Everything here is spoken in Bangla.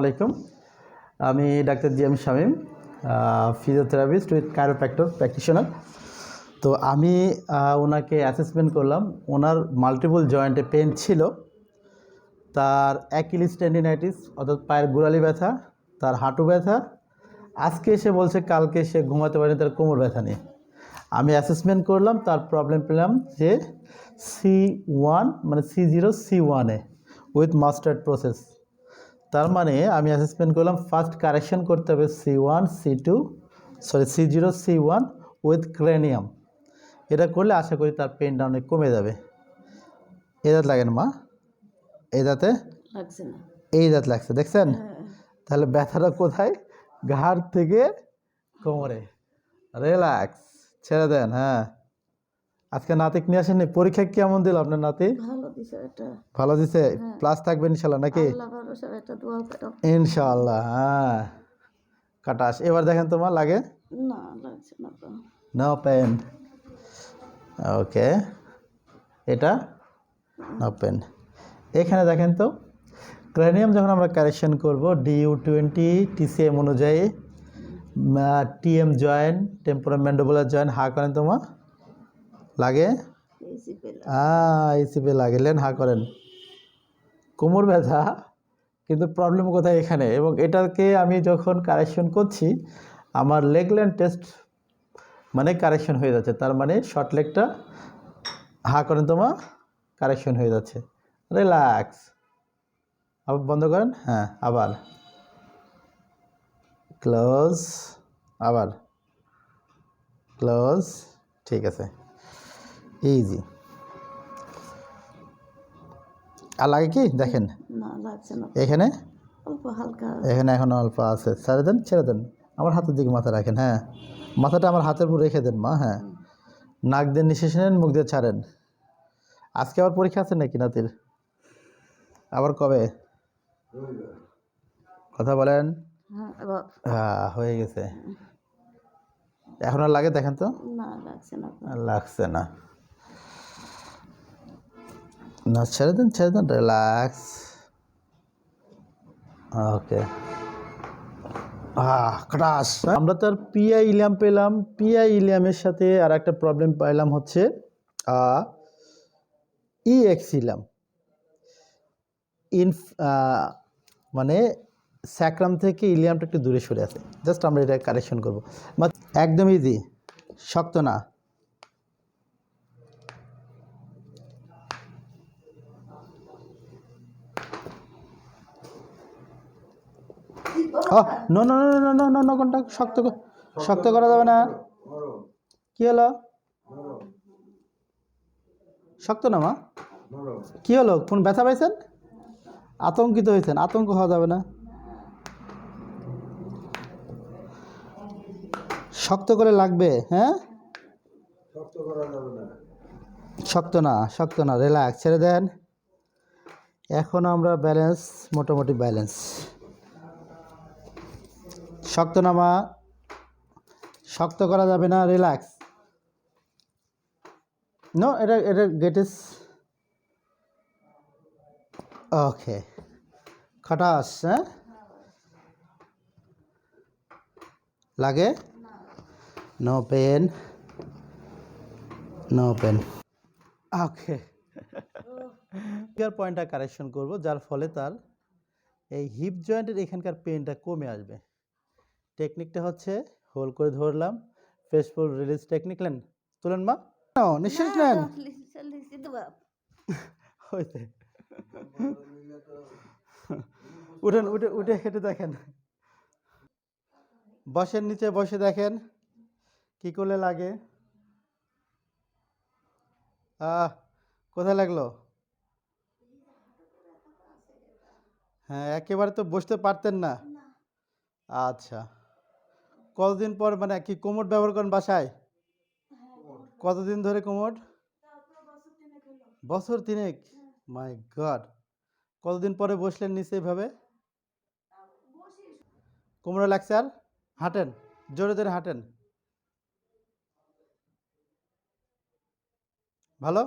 আলাইকুম, আমি doctor G M Shamim, physiotherapist with chiropractor practitioner. তো আমি ওনাকে অ্যাসেসমেন্ট করলাম। ওনার মাল্টিপল জয়েন্টে পেন ছিল, তার অ্যাকিলিস টেন্ডিনাইটিস অর্থাৎ পায়ের গোড়ালি ব্যথা, তার হাঁটু ব্যথা। আজকে এসে বলছে কালকে সে ঘুমাতে পারেনি তার কোমর ব্যথা নিয়ে। আমি অ্যাসেসমেন্ট করলাম, তার প্রবলেম পেলাম যে C1 মানে C0C1 উইথ মাস্টার্ড প্রসেস। তার মানে আমি অ্যাসেসমেন্ট করলাম ফার্স্ট কারেকশন করতে হবে C0C1 উইথ ক্রেনিয়াম। এটা করলে আশা করি তার পেনটা অনেক কমে যাবে। এই দাঁত লাগে না মা? এই দাঁতে লাগছে না। এই দাঁত লাগছে, দেখছেন? তাহলে ব্যথাটা কোথায়? ঘাড় থেকে কোমরে। রিল্যাক্স, ছেড়ে দেন। হ্যাঁ, আজকে নাতিক নিয়ে আসেননি? পরীক্ষা কেমন দিল আপনার নাতি? ভালো দিছে এটা। ভালো দিছে? প্লাস থাকবে ইনশাল্লাহ নাকি? আল্লাহ ভরসার একটা দোয়া করো। ইনশাল্লাহ। হ্যাঁ, কাটাস। এবার দেখেন তোমার লাগে? না, লাগছে না তো। No pain. ওকে, এটা নো পেন। এখানে দেখেন তো, ক্রেনিয়াম যখন আমরা কারেকশন করব DU20 TCM অনুযায়ী TM জয়েন্ট, টেম্পোরামেন্ডিবুলার জয়েন্ট, হা করেন তোমার লাগে? ইসিপি লাগে। লেন হা করেন। কোমর ব্যথা, কিন্তু প্রবলেম কোথায়? এখানে। এবং এটাকে আমি যখন কারেকশন করছি আমার লেগ লেন টেস্ট মানে কারেকশন হয়ে যাচ্ছে। তার মানে শর্ট লেগটা হা করেন তোমার কারেকশন হয়ে যাচ্ছে। রিল্যাক্স। আবার বন্ধ করেন। হ্যাঁ, আবার ক্লোজ, আবার ক্লোজ। ঠিক আছে, ইজি। আর লাগে কি দেখেন? না, লাগছে না। এখানে অল্প হালকা, এখানে এখন অল্প আছে। ছেড়ে দেন, ছেড়ে দেন। আমার হাতের দিকে মাথা রাখেন। হ্যাঁ, মাথাটা আমার হাতের উপর রেখে দেন মা। হ্যাঁ, নাক দিয়ে নিঃশ্বাস নেন, মুখ দিয়ে ছাড়েন। আজকে আবার পরীক্ষা আছে নাকি নাতির? আবার কবে? কথা বলেন। হ্যাঁ, হয়ে গেছে। এখন আর লাগে দেখেন তো? না, লাগছে না। লাগছে না। না, ছেড়ে দেন, ছেড়ে দেন। রিল্যাক্স। ওকে। ক্রাশ। আমরা তো আর পিআই ইলিয়াম পেলাম। পিআই ইলিয়ামের সাথে আর একটা প্রবলেম পাইলাম হচ্ছে ইএক্স ইলিয়াম। মানে স্যাক্রাম থেকে ইলিয়ামটা একটু দূরে সরে আছে। জাস্ট আমরা এটা কারেকশন করবো। একদম ইজি, শক্ত না। No no no no no no no, কোনটা শক্ত করা যাবে না। কি হলো? শক্ত না মা? কি হলো? কোন ব্যথা পাইছেন? আতঙ্কিত হয়েছেন? আতঙ্ক হওয়া যাবে না। শক্ত করে লাগবে। হ্যাঁ, শক্ত না, শক্ত না। রিল্যাক্স, ছেড়ে দেন। এখন আমরা ব্যালেন্স, মোটামুটি ব্যালেন্স। শক্ত না মা, শক্ত করা যাবে না। রিল্যাক্স। নো, এটা গেট ইস ওকে। খটাস। হ্যাঁ, লাগে? No pain, no pain. Okay, পয়েন্টটা কারেকশন করব, যার ফলে তার এই হিপ জয়েন্টের এখানকার পেনটা কমে আসবে। টেকনিকটা হচ্ছে হোল্ড করে ধরলাম, ফেসফুল রিলিজ টেকনিক। নেন, তুলেন মা। নিঃশ্বাস নেন। হয়েছে। উঠেন, উঠে হেঁটে দেখেন। বসেন, নিচে বসে দেখেন কি করলে লাগে। কোথায় লাগলো? হ্যাঁ, একেবারে তো বসতে পারতেন না। আচ্ছা, কতদিন পর মানে কি কোমর ব্যবহার করেন বাসায়? কতদিন ধরে কোমর? বছর তিনেক। মাই গড। কতদিন পরে বসলেন নিচে এভাবে? কোমরে লাগছে? আর হাঁটেন, জোরে জোরে হাঁটেন। ভালো।